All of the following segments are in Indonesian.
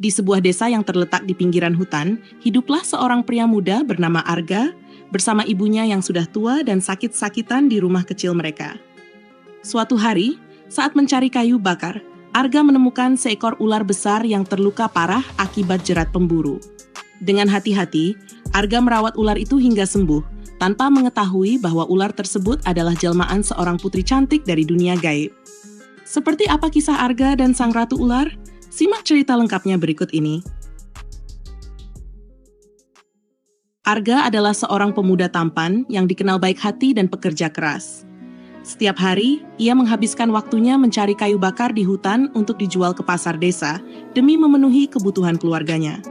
Di sebuah desa yang terletak di pinggiran hutan, hiduplah seorang pria muda bernama Arga bersama ibunya yang sudah tua dan sakit-sakitan di rumah kecil mereka. Suatu hari, saat mencari kayu bakar, Arga menemukan seekor ular besar yang terluka parah akibat jerat pemburu. Dengan hati-hati, Arga merawat ular itu hingga sembuh, tanpa mengetahui bahwa ular tersebut adalah jelmaan seorang putri cantik dari dunia gaib. Seperti apa kisah Arga dan sang ratu ular? Simak cerita lengkapnya berikut ini. Arga adalah seorang pemuda tampan yang dikenal baik hati dan pekerja keras. Setiap hari, ia menghabiskan waktunya mencari kayu bakar di hutan untuk dijual ke pasar desa demi memenuhi kebutuhan keluarganya.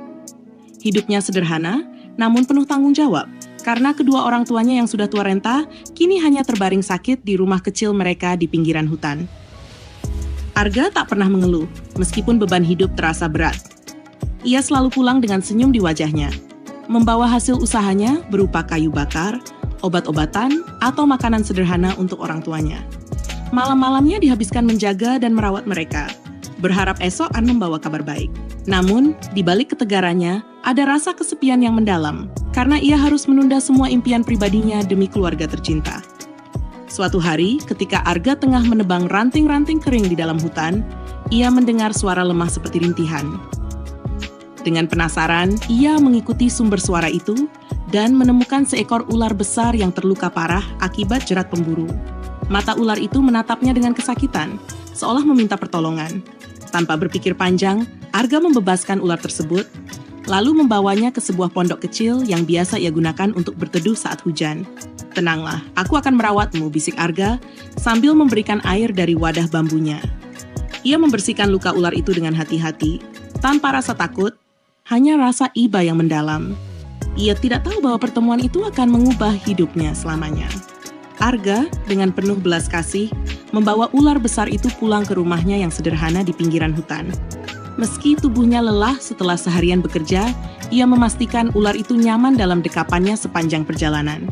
Hidupnya sederhana, namun penuh tanggung jawab, karena kedua orang tuanya yang sudah tua renta kini hanya terbaring sakit di rumah kecil mereka di pinggiran hutan. Arga tak pernah mengeluh, meskipun beban hidup terasa berat. Ia selalu pulang dengan senyum di wajahnya, membawa hasil usahanya berupa kayu bakar, obat-obatan, atau makanan sederhana untuk orang tuanya. Malam-malamnya dihabiskan menjaga dan merawat mereka, berharap esok akan membawa kabar baik. Namun, di balik ketegarannya, ada rasa kesepian yang mendalam, karena ia harus menunda semua impian pribadinya demi keluarga tercinta. Suatu hari, ketika Arga tengah menebang ranting-ranting kering di dalam hutan, ia mendengar suara lemah seperti rintihan. Dengan penasaran, ia mengikuti sumber suara itu dan menemukan seekor ular besar yang terluka parah akibat jerat pemburu. Mata ular itu menatapnya dengan kesakitan, seolah meminta pertolongan. Tanpa berpikir panjang, Arga membebaskan ular tersebut, lalu membawanya ke sebuah pondok kecil yang biasa ia gunakan untuk berteduh saat hujan. "Tenanglah, aku akan merawatmu," bisik Arga sambil memberikan air dari wadah bambunya. Ia membersihkan luka ular itu dengan hati-hati, tanpa rasa takut, hanya rasa iba yang mendalam. Ia tidak tahu bahwa pertemuan itu akan mengubah hidupnya selamanya. Arga, dengan penuh belas kasih, membawa ular besar itu pulang ke rumahnya yang sederhana di pinggiran hutan. Meski tubuhnya lelah setelah seharian bekerja, ia memastikan ular itu nyaman dalam dekapannya sepanjang perjalanan.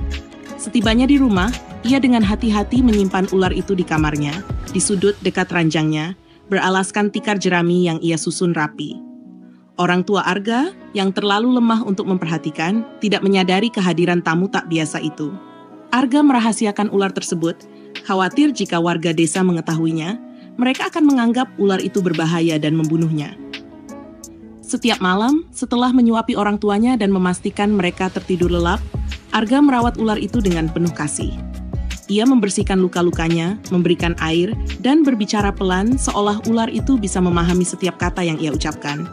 Setibanya di rumah, ia dengan hati-hati menyimpan ular itu di kamarnya, di sudut dekat ranjangnya, beralaskan tikar jerami yang ia susun rapi. Orang tua Arga, yang terlalu lemah untuk memperhatikan, tidak menyadari kehadiran tamu tak biasa itu. Arga merahasiakan ular tersebut, khawatir jika warga desa mengetahuinya, mereka akan menganggap ular itu berbahaya dan membunuhnya. Setiap malam, setelah menyuapi orang tuanya dan memastikan mereka tertidur lelap, Arga merawat ular itu dengan penuh kasih. Ia membersihkan luka-lukanya, memberikan air, dan berbicara pelan seolah ular itu bisa memahami setiap kata yang ia ucapkan.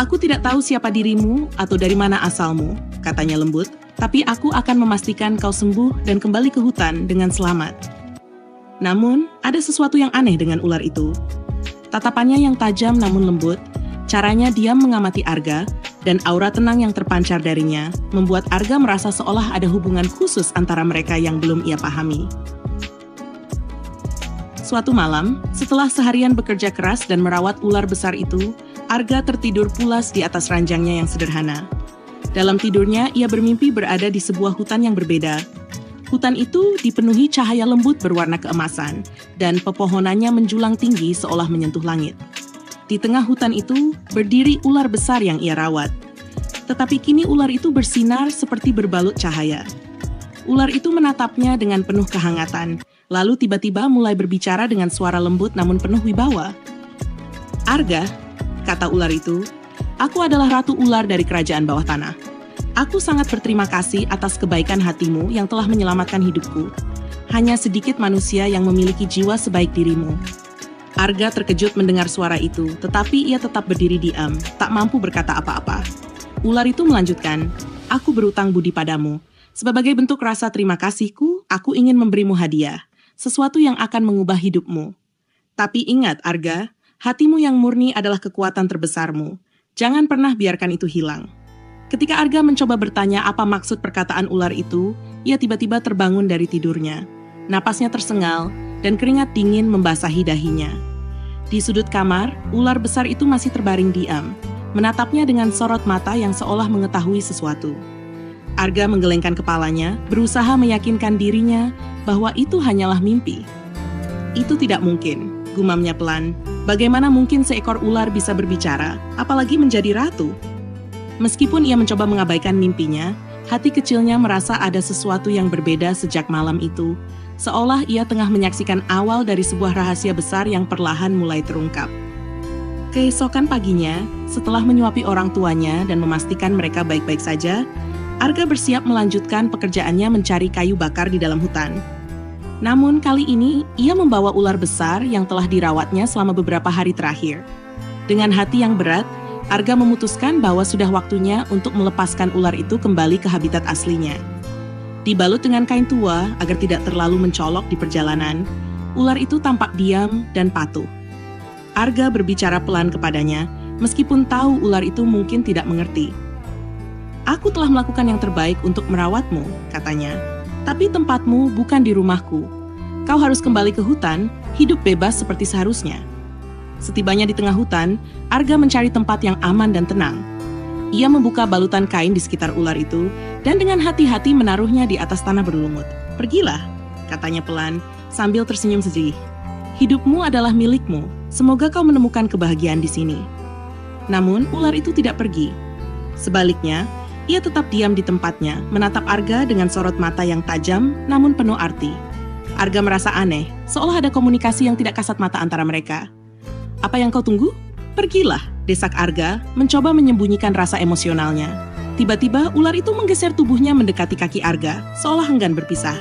"Aku tidak tahu siapa dirimu atau dari mana asalmu," katanya lembut, "tapi aku akan memastikan kau sembuh dan kembali ke hutan dengan selamat." Namun, ada sesuatu yang aneh dengan ular itu. Tatapannya yang tajam namun lembut, caranya diam mengamati Arga, dan aura tenang yang terpancar darinya membuat Arga merasa seolah ada hubungan khusus antara mereka yang belum ia pahami. Suatu malam, setelah seharian bekerja keras dan merawat ular besar itu, Arga tertidur pulas di atas ranjangnya yang sederhana. Dalam tidurnya, ia bermimpi berada di sebuah hutan yang berbeda. Hutan itu dipenuhi cahaya lembut berwarna keemasan, dan pepohonannya menjulang tinggi seolah menyentuh langit. Di tengah hutan itu, berdiri ular besar yang ia rawat. Tetapi kini ular itu bersinar seperti berbalut cahaya. Ular itu menatapnya dengan penuh kehangatan, lalu tiba-tiba mulai berbicara dengan suara lembut namun penuh wibawa. "Arga," kata ular itu, "aku adalah ratu ular dari kerajaan bawah tanah. Aku sangat berterima kasih atas kebaikan hatimu yang telah menyelamatkan hidupku. Hanya sedikit manusia yang memiliki jiwa sebaik dirimu." Arga terkejut mendengar suara itu, tetapi ia tetap berdiri diam, tak mampu berkata apa-apa. Ular itu melanjutkan, "Aku berutang budi padamu. Sebagai bentuk rasa terima kasihku, aku ingin memberimu hadiah, sesuatu yang akan mengubah hidupmu. Tapi ingat, Arga, hatimu yang murni adalah kekuatan terbesarmu. Jangan pernah biarkan itu hilang." Ketika Arga mencoba bertanya apa maksud perkataan ular itu, ia tiba-tiba terbangun dari tidurnya. Napasnya tersengal, dan keringat dingin membasahi dahinya. Di sudut kamar, ular besar itu masih terbaring diam, menatapnya dengan sorot mata yang seolah mengetahui sesuatu. Arga menggelengkan kepalanya, berusaha meyakinkan dirinya bahwa itu hanyalah mimpi. "Itu tidak mungkin," gumamnya pelan. Bagaimana mungkin seekor ular bisa berbicara, apalagi menjadi ratu? Meskipun ia mencoba mengabaikan mimpinya, hati kecilnya merasa ada sesuatu yang berbeda sejak malam itu, seolah ia tengah menyaksikan awal dari sebuah rahasia besar yang perlahan mulai terungkap. Keesokan paginya, setelah menyuapi orang tuanya dan memastikan mereka baik-baik saja, Arga bersiap melanjutkan pekerjaannya mencari kayu bakar di dalam hutan. Namun kali ini, ia membawa ular besar yang telah dirawatnya selama beberapa hari terakhir. Dengan hati yang berat, Arga memutuskan bahwa sudah waktunya untuk melepaskan ular itu kembali ke habitat aslinya. Dibalut dengan kain tua agar tidak terlalu mencolok di perjalanan, ular itu tampak diam dan patuh. Arga berbicara pelan kepadanya, meskipun tahu ular itu mungkin tidak mengerti. "Aku telah melakukan yang terbaik untuk merawatmu," katanya. "Tapi tempatmu bukan di rumahku. Kau harus kembali ke hutan, hidup bebas seperti seharusnya." Setibanya di tengah hutan, Arga mencari tempat yang aman dan tenang. Ia membuka balutan kain di sekitar ular itu, dan dengan hati-hati menaruhnya di atas tanah berlumut. "Pergilah," katanya pelan, sambil tersenyum sedih. "Hidupmu adalah milikmu, semoga kau menemukan kebahagiaan di sini." Namun, ular itu tidak pergi. Sebaliknya, ia tetap diam di tempatnya, menatap Arga dengan sorot mata yang tajam namun penuh arti. Arga merasa aneh, seolah ada komunikasi yang tidak kasat mata antara mereka. "Apa yang kau tunggu? Pergilah," desak Arga, mencoba menyembunyikan rasa emosionalnya. Tiba-tiba, ular itu menggeser tubuhnya mendekati kaki Arga, seolah enggan berpisah.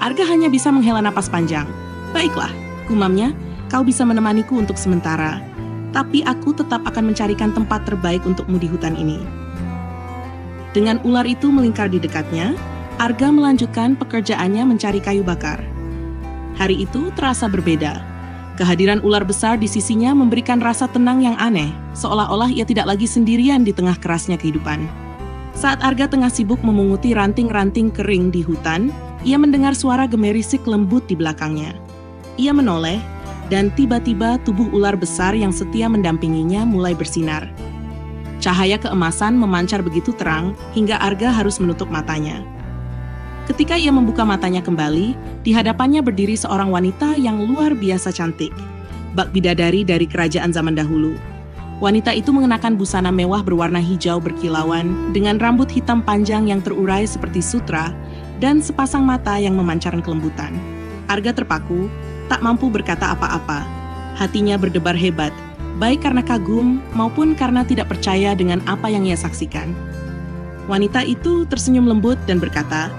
Arga hanya bisa menghela napas panjang. "Baiklah," gumamnya, "kau bisa menemaniku untuk sementara. Tapi aku tetap akan mencarikan tempat terbaik untukmu di hutan ini." Dengan ular itu melingkar di dekatnya, Arga melanjutkan pekerjaannya mencari kayu bakar. Hari itu terasa berbeda. Kehadiran ular besar di sisinya memberikan rasa tenang yang aneh, seolah-olah ia tidak lagi sendirian di tengah kerasnya kehidupan. Saat Arga tengah sibuk memunguti ranting-ranting kering di hutan, ia mendengar suara gemerisik lembut di belakangnya. Ia menoleh, dan tiba-tiba tubuh ular besar yang setia mendampinginya mulai bersinar. Cahaya keemasan memancar begitu terang hingga Arga harus menutup matanya. Ketika ia membuka matanya kembali, di hadapannya berdiri seorang wanita yang luar biasa cantik, bak bidadari dari kerajaan zaman dahulu. Wanita itu mengenakan busana mewah berwarna hijau berkilauan dengan rambut hitam panjang yang terurai seperti sutra dan sepasang mata yang memancarkan kelembutan. Arga terpaku, tak mampu berkata apa-apa. Hatinya berdebar hebat, baik karena kagum maupun karena tidak percaya dengan apa yang ia saksikan. Wanita itu tersenyum lembut dan berkata,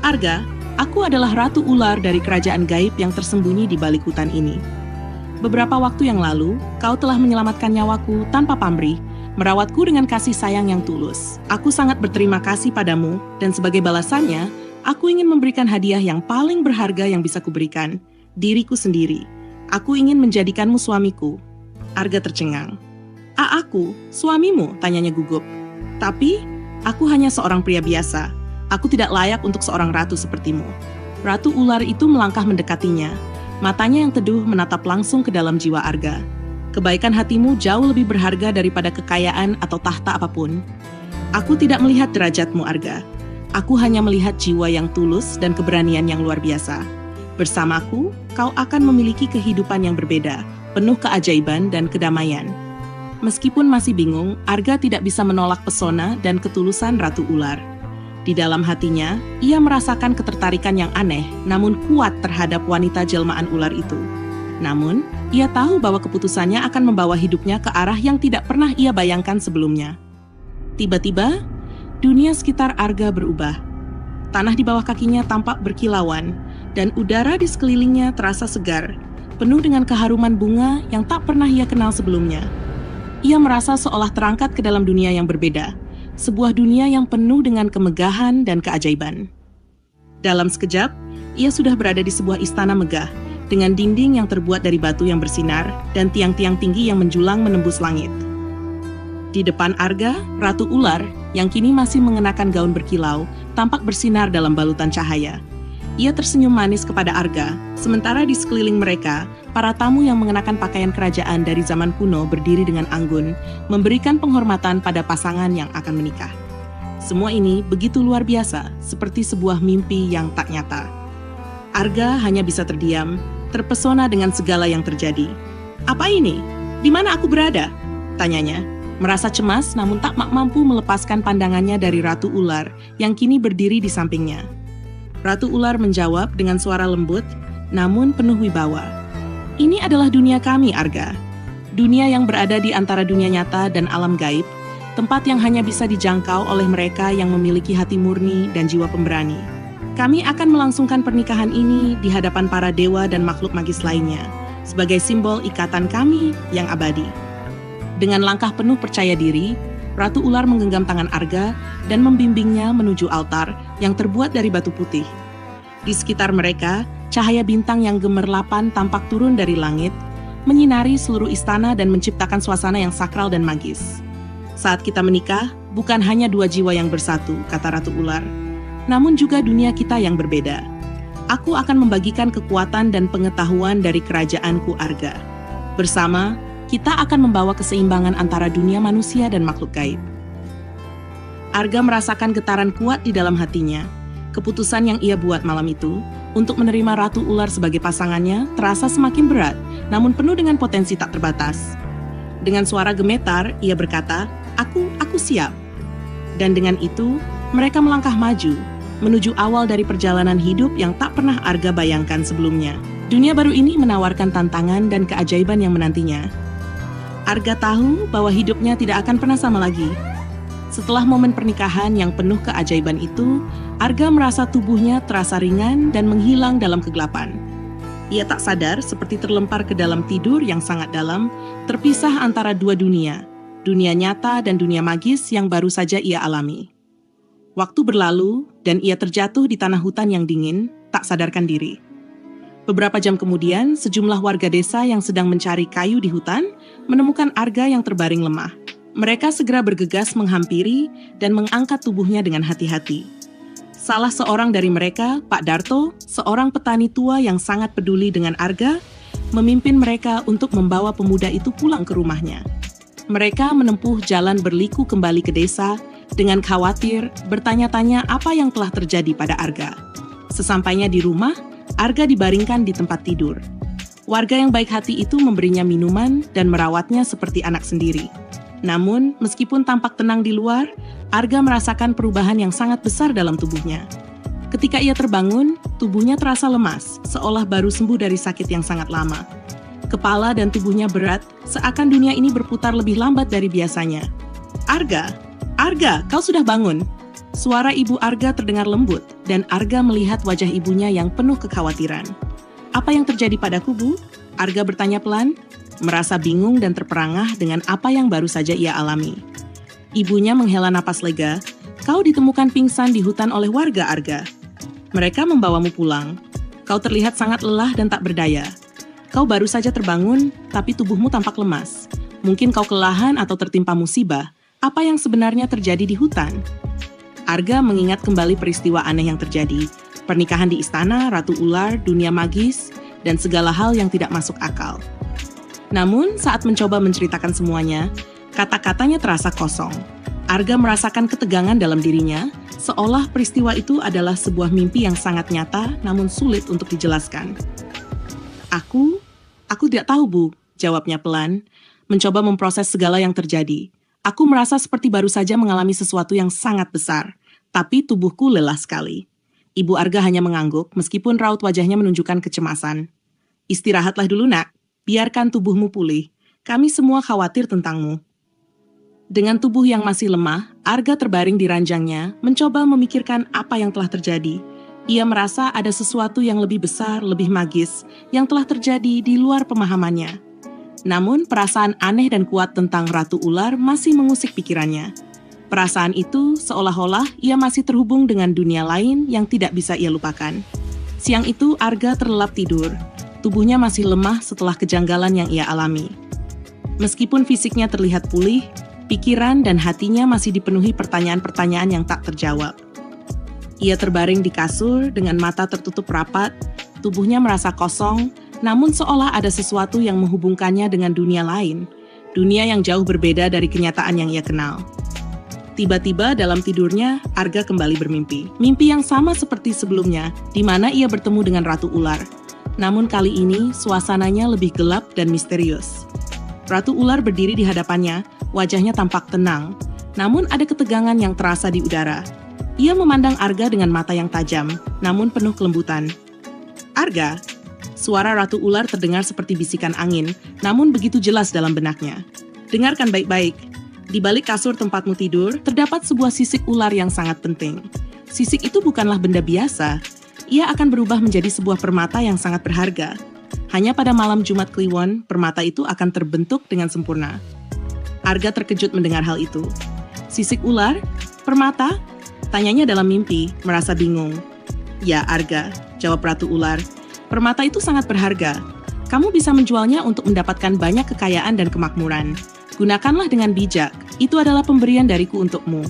"Arga, aku adalah ratu ular dari kerajaan gaib yang tersembunyi di balik hutan ini. Beberapa waktu yang lalu, kau telah menyelamatkan nyawaku tanpa pamrih, merawatku dengan kasih sayang yang tulus. Aku sangat berterima kasih padamu, dan sebagai balasannya, aku ingin memberikan hadiah yang paling berharga yang bisa kuberikan, diriku sendiri. Aku ingin menjadikanmu suamiku." Arga tercengang. Aku, suamimu?" tanyanya gugup. "Tapi, aku hanya seorang pria biasa. Aku tidak layak untuk seorang ratu sepertimu." Ratu ular itu melangkah mendekatinya. Matanya yang teduh menatap langsung ke dalam jiwa Arga. "Kebaikan hatimu jauh lebih berharga daripada kekayaan atau tahta apapun. Aku tidak melihat derajatmu, Arga. Aku hanya melihat jiwa yang tulus dan keberanian yang luar biasa. Bersamaku, kau akan memiliki kehidupan yang berbeda, penuh keajaiban dan kedamaian." Meskipun masih bingung, Arga tidak bisa menolak pesona dan ketulusan Ratu Ular. Di dalam hatinya, ia merasakan ketertarikan yang aneh, namun kuat terhadap wanita jelmaan ular itu. Namun, ia tahu bahwa keputusannya akan membawa hidupnya ke arah yang tidak pernah ia bayangkan sebelumnya. Tiba-tiba, dunia sekitar Arga berubah. Tanah di bawah kakinya tampak berkilauan, dan udara di sekelilingnya terasa segar, penuh dengan keharuman bunga yang tak pernah ia kenal sebelumnya. Ia merasa seolah terangkat ke dalam dunia yang berbeda, sebuah dunia yang penuh dengan kemegahan dan keajaiban. Dalam sekejap, ia sudah berada di sebuah istana megah, dengan dinding yang terbuat dari batu yang bersinar dan tiang-tiang tinggi yang menjulang menembus langit. Di depan Arga, Ratu Ular, yang kini masih mengenakan gaun berkilau, tampak bersinar dalam balutan cahaya. Ia tersenyum manis kepada Arga, sementara di sekeliling mereka, para tamu yang mengenakan pakaian kerajaan dari zaman kuno berdiri dengan anggun, memberikan penghormatan pada pasangan yang akan menikah. Semua ini begitu luar biasa, seperti sebuah mimpi yang tak nyata. Arga hanya bisa terdiam, terpesona dengan segala yang terjadi. Apa ini? Di mana aku berada? Tanyanya. Merasa cemas namun tak mampu melepaskan pandangannya dari Ratu Ular yang kini berdiri di sampingnya. Ratu Ular menjawab dengan suara lembut, namun penuh wibawa. Ini adalah dunia kami, Arga. Dunia yang berada di antara dunia nyata dan alam gaib, tempat yang hanya bisa dijangkau oleh mereka yang memiliki hati murni dan jiwa pemberani. Kami akan melangsungkan pernikahan ini di hadapan para dewa dan makhluk magis lainnya, sebagai simbol ikatan kami yang abadi. Dengan langkah penuh percaya diri, Ratu Ular menggenggam tangan Arga dan membimbingnya menuju altar yang terbuat dari batu putih. Di sekitar mereka, cahaya bintang yang gemerlapan tampak turun dari langit, menyinari seluruh istana dan menciptakan suasana yang sakral dan magis. Saat kita menikah, bukan hanya dua jiwa yang bersatu, kata Ratu Ular, namun juga dunia kita yang berbeda. Aku akan membagikan kekuatan dan pengetahuan dari kerajaanku Arga. Bersama, kita akan membawa keseimbangan antara dunia manusia dan makhluk gaib. Arga merasakan getaran kuat di dalam hatinya. Keputusan yang ia buat malam itu untuk menerima Ratu Ular sebagai pasangannya terasa semakin berat, namun penuh dengan potensi tak terbatas. Dengan suara gemetar, ia berkata, Aku siap. Dan dengan itu, mereka melangkah maju, menuju awal dari perjalanan hidup yang tak pernah Arga bayangkan sebelumnya. Dunia baru ini menawarkan tantangan dan keajaiban yang menantinya. Arga tahu bahwa hidupnya tidak akan pernah sama lagi. Setelah momen pernikahan yang penuh keajaiban itu, Arga merasa tubuhnya terasa ringan dan menghilang dalam kegelapan. Ia tak sadar seperti terlempar ke dalam tidur yang sangat dalam, terpisah antara dua dunia, dunia nyata dan dunia magis yang baru saja ia alami. Waktu berlalu dan ia terjatuh di tanah hutan yang dingin, tak sadarkan diri. Beberapa jam kemudian, sejumlah warga desa yang sedang mencari kayu di hutan menemukan Arga yang terbaring lemah. Mereka segera bergegas menghampiri dan mengangkat tubuhnya dengan hati-hati. Salah seorang dari mereka, Pak Darto, seorang petani tua yang sangat peduli dengan Arga, memimpin mereka untuk membawa pemuda itu pulang ke rumahnya. Mereka menempuh jalan berliku kembali ke desa dengan khawatir bertanya-tanya apa yang telah terjadi pada Arga. Sesampainya di rumah, Arga dibaringkan di tempat tidur. Warga yang baik hati itu memberinya minuman dan merawatnya seperti anak sendiri. Namun, meskipun tampak tenang di luar, Arga merasakan perubahan yang sangat besar dalam tubuhnya. Ketika ia terbangun, tubuhnya terasa lemas, seolah baru sembuh dari sakit yang sangat lama. Kepala dan tubuhnya berat, seakan dunia ini berputar lebih lambat dari biasanya. Arga, kau sudah bangun. Suara ibu Arga terdengar lembut, dan Arga melihat wajah ibunya yang penuh kekhawatiran. Apa yang terjadi padaku, Bu? Arga bertanya pelan, merasa bingung dan terperangah dengan apa yang baru saja ia alami. Ibunya menghela napas lega, kau ditemukan pingsan di hutan oleh warga, Arga. Mereka membawamu pulang. Kau terlihat sangat lelah dan tak berdaya. Kau baru saja terbangun, tapi tubuhmu tampak lemas. Mungkin kau kelelahan atau tertimpa musibah. Apa yang sebenarnya terjadi di hutan? Arga mengingat kembali peristiwa aneh yang terjadi. Pernikahan di istana, Ratu Ular, dunia magis, dan segala hal yang tidak masuk akal. Namun, saat mencoba menceritakan semuanya, kata-katanya terasa kosong. Arga merasakan ketegangan dalam dirinya, seolah peristiwa itu adalah sebuah mimpi yang sangat nyata, namun sulit untuk dijelaskan. Aku tidak tahu, Bu, jawabnya pelan, mencoba memproses segala yang terjadi. Aku merasa seperti baru saja mengalami sesuatu yang sangat besar, tapi tubuhku lelah sekali. Ibu Arga hanya mengangguk, meskipun raut wajahnya menunjukkan kecemasan. Istirahatlah dulu, Nak. Biarkan tubuhmu pulih. Kami semua khawatir tentangmu. Dengan tubuh yang masih lemah, Arga terbaring di ranjangnya, mencoba memikirkan apa yang telah terjadi. Ia merasa ada sesuatu yang lebih besar, lebih magis, yang telah terjadi di luar pemahamannya. Namun, perasaan aneh dan kuat tentang Ratu Ular masih mengusik pikirannya. Perasaan itu seolah-olah ia masih terhubung dengan dunia lain yang tidak bisa ia lupakan. Siang itu, Arga terlelap tidur. Tubuhnya masih lemah setelah kejanggalan yang ia alami. Meskipun fisiknya terlihat pulih, pikiran dan hatinya masih dipenuhi pertanyaan-pertanyaan yang tak terjawab. Ia terbaring di kasur dengan mata tertutup rapat, tubuhnya merasa kosong, namun seolah ada sesuatu yang menghubungkannya dengan dunia lain, dunia yang jauh berbeda dari kenyataan yang ia kenal. Tiba-tiba dalam tidurnya, Arga kembali bermimpi. Mimpi yang sama seperti sebelumnya, di mana ia bertemu dengan Ratu Ular. Namun kali ini suasananya lebih gelap dan misterius. Ratu ular berdiri di hadapannya, wajahnya tampak tenang, namun ada ketegangan yang terasa di udara. Ia memandang Arga dengan mata yang tajam, namun penuh kelembutan. "Arga," suara ratu ular terdengar seperti bisikan angin, namun begitu jelas dalam benaknya. "Dengarkan baik-baik. Di balik kasur tempatmu tidur, terdapat sebuah sisik ular yang sangat penting. Sisik itu bukanlah benda biasa. Ia akan berubah menjadi sebuah permata yang sangat berharga. Hanya pada malam Jumat Kliwon, permata itu akan terbentuk dengan sempurna." Arga terkejut mendengar hal itu. "Sisik ular? Permata?" tanyanya dalam mimpi, merasa bingung. "Ya, Arga," jawab ratu ular. "Permata itu sangat berharga. Kamu bisa menjualnya untuk mendapatkan banyak kekayaan dan kemakmuran. Gunakanlah dengan bijak, itu adalah pemberian dariku untukmu.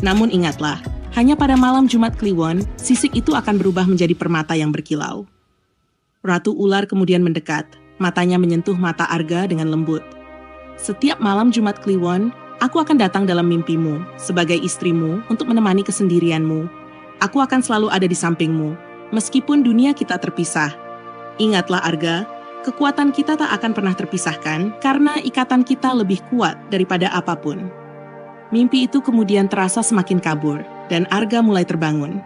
Namun ingatlah, hanya pada malam Jumat Kliwon, sisik itu akan berubah menjadi permata yang berkilau." Ratu ular kemudian mendekat, matanya menyentuh mata Arga dengan lembut. "Setiap malam Jumat Kliwon, aku akan datang dalam mimpimu, sebagai istrimu untuk menemani kesendirianmu. Aku akan selalu ada di sampingmu, meskipun dunia kita terpisah. Ingatlah Arga, kekuatan kita tak akan pernah terpisahkan karena ikatan kita lebih kuat daripada apapun." Mimpi itu kemudian terasa semakin kabur, dan Arga mulai terbangun.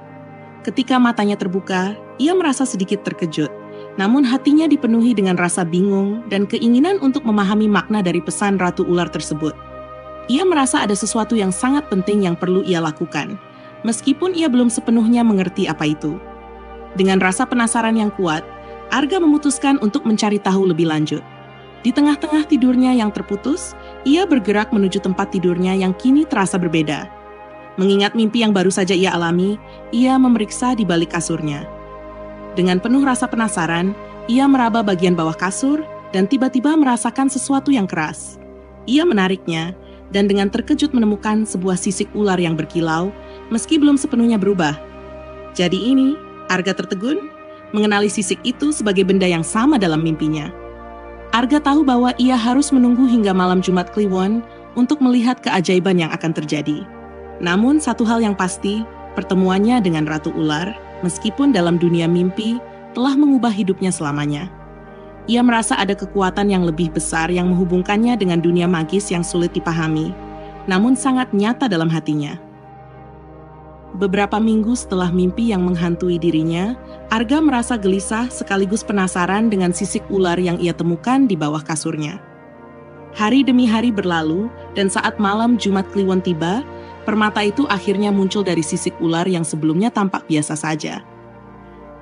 Ketika matanya terbuka, ia merasa sedikit terkejut, namun hatinya dipenuhi dengan rasa bingung dan keinginan untuk memahami makna dari pesan ratu ular tersebut. Ia merasa ada sesuatu yang sangat penting yang perlu ia lakukan, meskipun ia belum sepenuhnya mengerti apa itu. Dengan rasa penasaran yang kuat, Arga memutuskan untuk mencari tahu lebih lanjut. Di tengah-tengah tidurnya yang terputus, ia bergerak menuju tempat tidurnya yang kini terasa berbeda. Mengingat mimpi yang baru saja ia alami, ia memeriksa di balik kasurnya. Dengan penuh rasa penasaran, ia meraba bagian bawah kasur dan tiba-tiba merasakan sesuatu yang keras. Ia menariknya, dan dengan terkejut menemukan sebuah sisik ular yang berkilau, meski belum sepenuhnya berubah. Jadi ini, Arga tertegun, mengenali sisik itu sebagai benda yang sama dalam mimpinya. Arga tahu bahwa ia harus menunggu hingga malam Jumat Kliwon untuk melihat keajaiban yang akan terjadi. Namun satu hal yang pasti, pertemuannya dengan Ratu Ular, meskipun dalam dunia mimpi, telah mengubah hidupnya selamanya. Ia merasa ada kekuatan yang lebih besar yang menghubungkannya dengan dunia magis yang sulit dipahami, namun sangat nyata dalam hatinya. Beberapa minggu setelah mimpi yang menghantui dirinya, Arga merasa gelisah sekaligus penasaran dengan sisik ular yang ia temukan di bawah kasurnya. Hari demi hari berlalu, dan saat malam Jumat Kliwon tiba, permata itu akhirnya muncul dari sisik ular yang sebelumnya tampak biasa saja.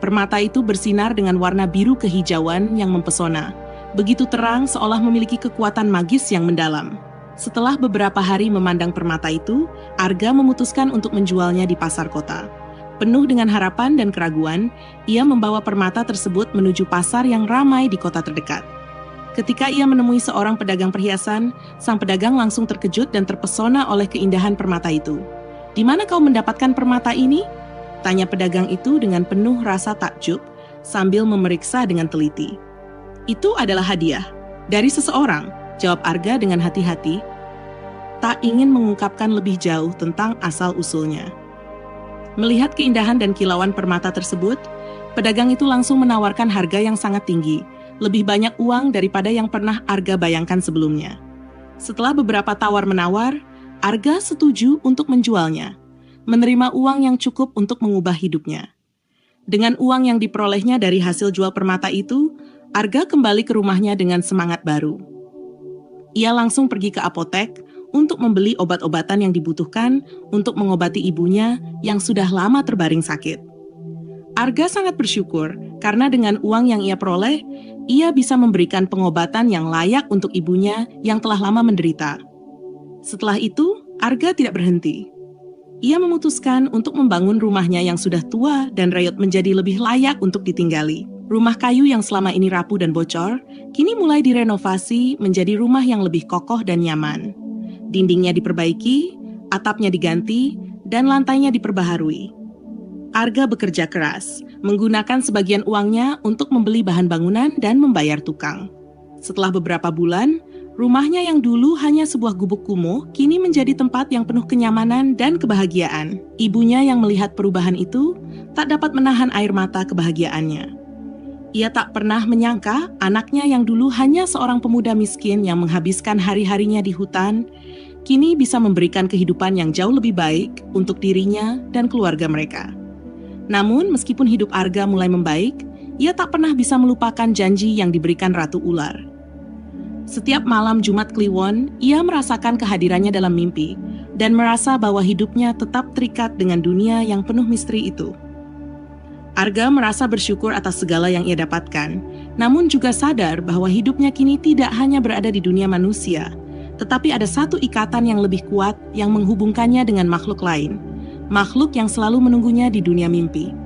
Permata itu bersinar dengan warna biru kehijauan yang mempesona, begitu terang seolah memiliki kekuatan magis yang mendalam. Setelah beberapa hari memandang permata itu, Arga memutuskan untuk menjualnya di pasar kota. Penuh dengan harapan dan keraguan, ia membawa permata tersebut menuju pasar yang ramai di kota terdekat. Ketika ia menemui seorang pedagang perhiasan, sang pedagang langsung terkejut dan terpesona oleh keindahan permata itu. "Di mana kau mendapatkan permata ini?" tanya pedagang itu dengan penuh rasa takjub sambil memeriksa dengan teliti. "Itu adalah hadiah dari seseorang," jawab Arga dengan hati-hati, tak ingin mengungkapkan lebih jauh tentang asal-usulnya. Melihat keindahan dan kilauan permata tersebut, pedagang itu langsung menawarkan harga yang sangat tinggi, lebih banyak uang daripada yang pernah Arga bayangkan sebelumnya. Setelah beberapa tawar-menawar, Arga setuju untuk menjualnya, menerima uang yang cukup untuk mengubah hidupnya. Dengan uang yang diperolehnya dari hasil jual permata itu, Arga kembali ke rumahnya dengan semangat baru. Ia langsung pergi ke apotek untuk membeli obat-obatan yang dibutuhkan untuk mengobati ibunya yang sudah lama terbaring sakit. Arga sangat bersyukur karena dengan uang yang ia peroleh, ia bisa memberikan pengobatan yang layak untuk ibunya yang telah lama menderita. Setelah itu, Arga tidak berhenti. Ia memutuskan untuk membangun rumahnya yang sudah tua dan reot menjadi lebih layak untuk ditinggali. Rumah kayu yang selama ini rapuh dan bocor, kini mulai direnovasi menjadi rumah yang lebih kokoh dan nyaman. Dindingnya diperbaiki, atapnya diganti, dan lantainya diperbaharui. Arga bekerja keras, menggunakan sebagian uangnya untuk membeli bahan bangunan dan membayar tukang. Setelah beberapa bulan, rumahnya yang dulu hanya sebuah gubuk kumuh, kini menjadi tempat yang penuh kenyamanan dan kebahagiaan. Ibunya yang melihat perubahan itu, tak dapat menahan air mata kebahagiaannya. Ia tak pernah menyangka anaknya yang dulu hanya seorang pemuda miskin yang menghabiskan hari-harinya di hutan, kini bisa memberikan kehidupan yang jauh lebih baik untuk dirinya dan keluarga mereka. Namun, meskipun hidup Arga mulai membaik, ia tak pernah bisa melupakan janji yang diberikan Ratu Ular. Setiap malam Jumat Kliwon, ia merasakan kehadirannya dalam mimpi dan merasa bahwa hidupnya tetap terikat dengan dunia yang penuh misteri itu. Arga merasa bersyukur atas segala yang ia dapatkan, namun juga sadar bahwa hidupnya kini tidak hanya berada di dunia manusia, tetapi ada satu ikatan yang lebih kuat yang menghubungkannya dengan makhluk lain, makhluk yang selalu menunggunya di dunia mimpi.